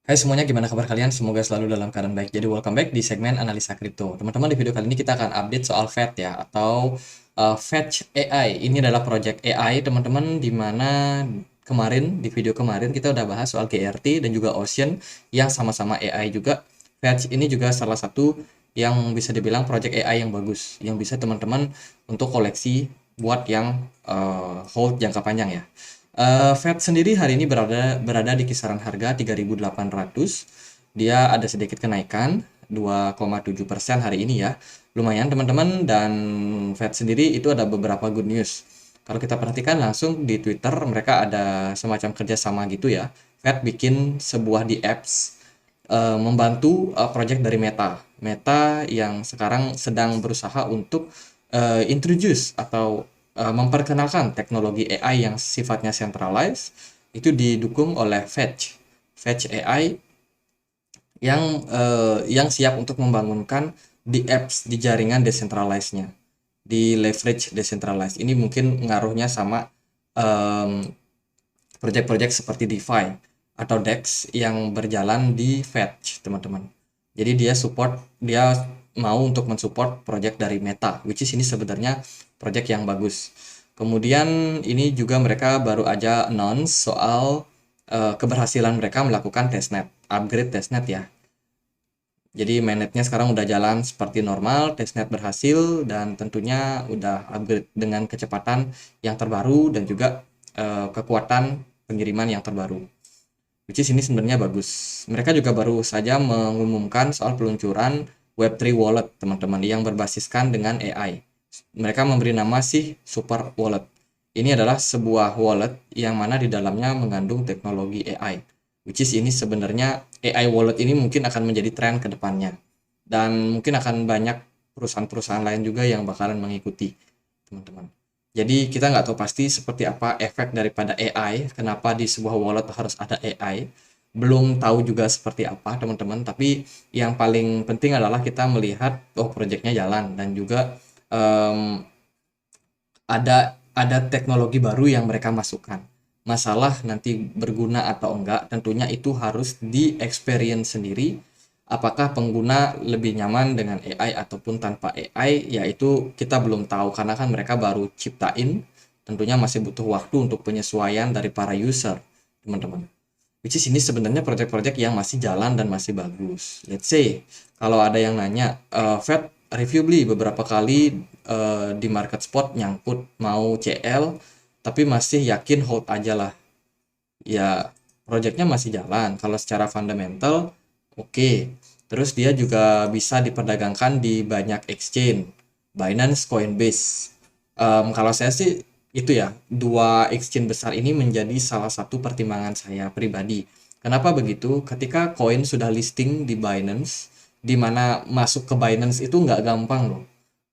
Hai semuanya, gimana kabar kalian? Semoga selalu dalam keadaan baik. Jadi welcome back di segmen analisa kripto. Teman-teman, di video kali ini kita akan update soal Fetch ya, atau Fetch AI. Ini adalah project AI, teman-teman, di mana kemarin, di video kemarin kita udah bahas soal GRT dan juga Ocean yang sama-sama AI juga. Fetch ini juga salah satu yang bisa dibilang project AI yang bagus, yang bisa teman-teman untuk koleksi buat yang hold jangka panjang ya. Fed sendiri hari ini berada berada di kisaran harga 3.800. Dia ada sedikit kenaikan 2,7% hari ini ya. Lumayan teman-teman, dan Fed sendiri itu ada beberapa good news. Kalau kita perhatikan langsung di Twitter, mereka ada semacam kerjasama gitu ya. Fed bikin sebuah di apps membantu project dari Meta. Meta yang sekarang sedang berusaha untuk introduce atau memperkenalkan teknologi AI yang sifatnya centralized, itu didukung oleh Fetch. Fetch AI yang siap untuk membangunkan di apps di jaringan decentralized-nya, di leverage decentralized. Ini mungkin ngaruhnya sama um, project-project seperti DeFi atau DEX yang berjalan di Fetch, teman-teman. Jadi dia mau untuk mensupport project dari Meta, which is ini sebenarnya project yang bagus. Kemudian ini juga mereka baru aja announce soal keberhasilan mereka melakukan testnet, upgrade testnet ya. Jadi mainnetnya sekarang udah jalan seperti normal, testnet berhasil, dan tentunya udah upgrade dengan kecepatan yang terbaru dan juga kekuatan pengiriman yang terbaru. Which is ini sebenarnya bagus. Mereka juga baru saja mengumumkan soal peluncuran Web3 Wallet, teman-teman, yang berbasiskan dengan AI. Mereka memberi nama sih Super Wallet. Ini adalah sebuah wallet yang mana di dalamnya mengandung teknologi AI. Which is ini sebenarnya AI wallet ini mungkin akan menjadi tren ke depannya. Dan mungkin akan banyak perusahaan-perusahaan lain juga yang bakalan mengikuti, teman-teman. Jadi kita nggak tahu pasti seperti apa efek daripada AI, kenapa di sebuah wallet harus ada AI. Belum tahu juga seperti apa, teman-teman. Tapi yang paling penting adalah kita melihat, oh, proyeknya jalan, dan juga em, ada teknologi baru yang mereka masukkan. Masalah nanti berguna atau enggak, tentunya itu harus di experience sendiri. Apakah pengguna lebih nyaman dengan AI ataupun tanpa AI, yaitu kita belum tahu karena kan mereka baru ciptain. Tentunya masih butuh waktu untuk penyesuaian dari para user, teman-teman. Which is ini sebenarnya project-project yang masih jalan dan masih bagus. Let's say kalau ada yang nanya, Fed review beli beberapa kali di market spot nyangkut mau CL, tapi masih yakin hold aja lah. Ya, projectnya masih jalan. Kalau secara fundamental, oke. Terus dia juga bisa diperdagangkan di banyak exchange, Binance, Coinbase. Kalau saya sih itu ya, dua exchange besar ini menjadi salah satu pertimbangan saya pribadi. Kenapa begitu? Ketika koin sudah listing di Binance, di mana masuk ke Binance itu nggak gampang loh.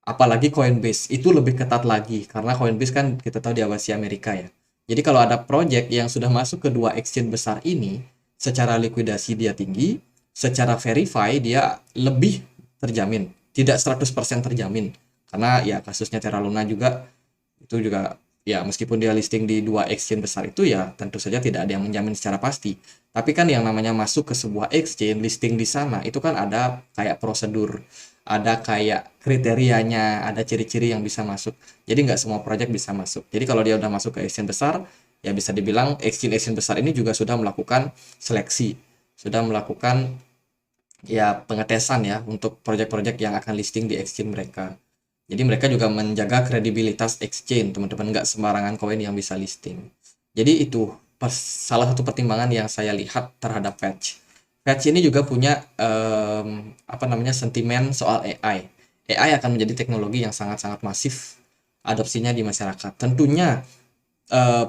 Apalagi Coinbase itu lebih ketat lagi karena Coinbase kan kita tahu diawasi Amerika ya. Jadi kalau ada project yang sudah masuk ke dua exchange besar ini, secara likuidasi dia tinggi, secara verify dia lebih terjamin, tidak 100% terjamin. Karena ya kasusnya Terra Luna juga, itu juga ya meskipun dia listing di dua exchange besar itu ya tentu saja tidak ada yang menjamin secara pasti. Tapi kan yang namanya masuk ke sebuah exchange, listing di sana itu kan ada kayak prosedur, ada kayak kriterianya, ada ciri-ciri yang bisa masuk. Jadi nggak semua project bisa masuk. Jadi kalau dia udah masuk ke exchange besar, ya bisa dibilang exchange-exchange besar ini juga sudah melakukan seleksi, sudah melakukan ya pengetesan ya untuk project-project yang akan listing di exchange mereka. Jadi mereka juga menjaga kredibilitas exchange, teman-teman, nggak sembarangan koin yang bisa listing. Jadi itu salah satu pertimbangan yang saya lihat terhadap Fetch. Fetch ini juga punya apa namanya sentimen soal AI. AI akan menjadi teknologi yang sangat-sangat masif adopsinya di masyarakat. Tentunya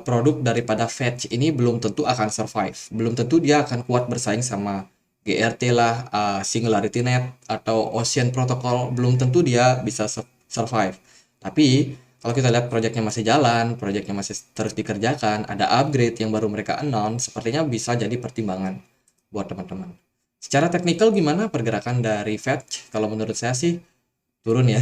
produk daripada Fetch ini belum tentu akan survive. Belum tentu dia akan kuat bersaing sama GRT lah, Singularity Net, atau Ocean Protocol. Belum tentu dia bisa survive. Tapi kalau kita lihat proyeknya masih jalan, proyeknya masih terus dikerjakan, ada upgrade yang baru mereka announce, sepertinya bisa jadi pertimbangan buat teman-teman. Secara teknikal gimana pergerakan dari Fetch? Kalau menurut saya sih turun ya.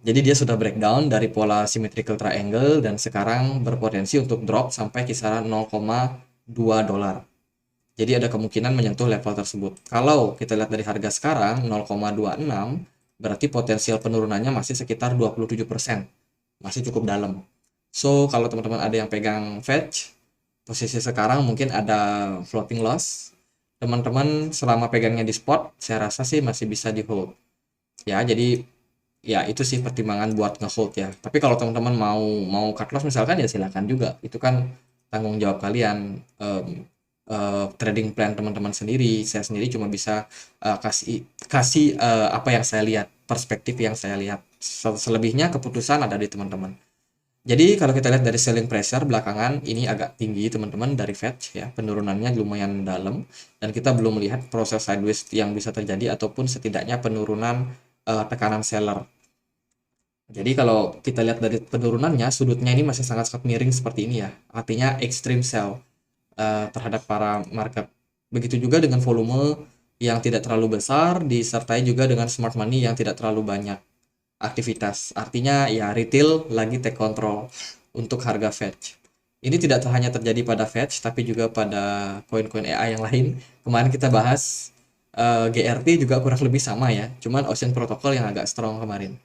Jadi dia sudah breakdown dari pola symmetrical triangle dan sekarang berpotensi untuk drop sampai kisaran 0,2 dolar. Jadi ada kemungkinan menyentuh level tersebut. Kalau kita lihat dari harga sekarang 0,26, berarti potensial penurunannya masih sekitar 27%. Masih cukup dalam. So, kalau teman-teman ada yang pegang fetch, posisi sekarang mungkin ada floating loss. Teman-teman selama pegangnya di spot, saya rasa sih masih bisa di hold. Ya, jadi ya itu sih pertimbangan buat nge-hold ya. Tapi kalau teman-teman mau cut loss misalkan ya silakan juga. Itu kan tanggung jawab kalian. Trading plan teman-teman sendiri. Saya sendiri cuma bisa kasih kasih apa yang saya lihat, perspektif yang saya lihat. Selebihnya keputusan ada di teman-teman. Jadi kalau kita lihat dari selling pressure belakangan ini agak tinggi teman-teman dari Fed ya, penurunannya lumayan dalam dan kita belum melihat proses sideways yang bisa terjadi ataupun setidaknya penurunan tekanan seller. Jadi kalau kita lihat dari penurunannya sudutnya ini masih sangat-sangat miring seperti ini ya. Artinya extreme sell terhadap para market. Begitu juga dengan volume yang tidak terlalu besar disertai juga dengan smart money yang tidak terlalu banyak aktivitas. Artinya ya retail lagi take control untuk harga fetch. Ini tidak hanya terjadi pada fetch tapi juga pada koin-koin AI yang lain. Kemarin kita bahas GRT juga kurang lebih sama ya. Cuman Ocean Protocol yang agak strong kemarin.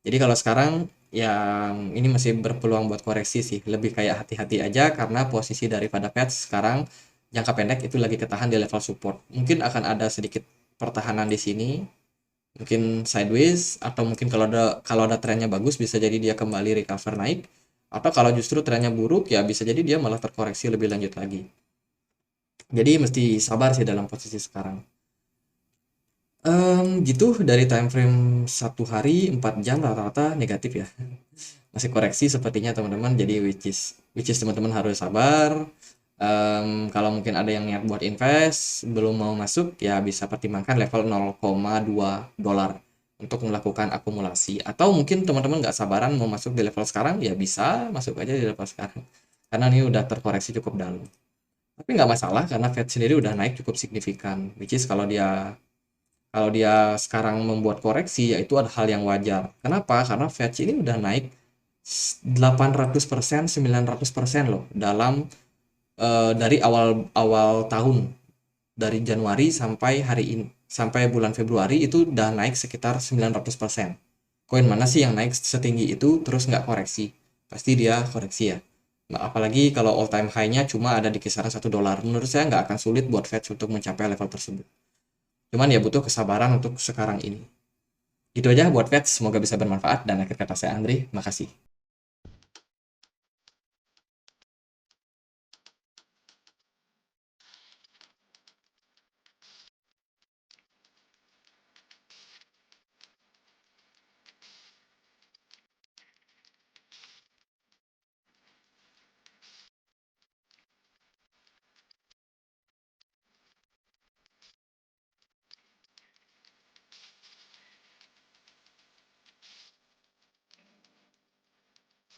Jadi kalau sekarang yang ini masih berpeluang buat koreksi sih. Lebih kayak hati-hati aja karena posisi daripada fetch sekarang jangka pendek itu lagi ketahan di level support. Mungkin akan ada sedikit pertahanan di sini, mungkin sideways, atau mungkin kalau ada trennya bagus bisa jadi dia kembali recover naik, atau kalau justru trennya buruk ya bisa jadi dia malah terkoreksi lebih lanjut lagi. Jadi mesti sabar sih dalam posisi sekarang. Gitu dari time frame 1 hari 4 jam rata-rata negatif ya. Masih koreksi sepertinya teman-teman, jadi which is teman-teman harus sabar. Kalau mungkin ada yang niat buat invest belum mau masuk ya bisa pertimbangkan level 0,2 dolar untuk melakukan akumulasi, atau mungkin teman-teman nggak sabaran mau masuk di level sekarang ya bisa masuk aja di level sekarang karena ini udah terkoreksi cukup dalam. Tapi nggak masalah karena Fed sendiri udah naik cukup signifikan, which is kalau dia sekarang membuat koreksi ya itu ada hal yang wajar. Kenapa? Karena Fed ini udah naik 800%, 900% loh dalam dari awal awal tahun, dari Januari sampai hari ini, sampai bulan Februari itu udah naik sekitar 900%. Koin mana sih yang naik setinggi itu terus nggak koreksi? Pasti dia koreksi ya. Nah, apalagi kalau all time high-nya cuma ada di kisaran 1 dolar. Menurut saya nggak akan sulit buat Fed untuk mencapai level tersebut. Cuman ya butuh kesabaran untuk sekarang ini. Itu aja buat Fed, semoga bisa bermanfaat, dan akhir kata saya Andri, makasih.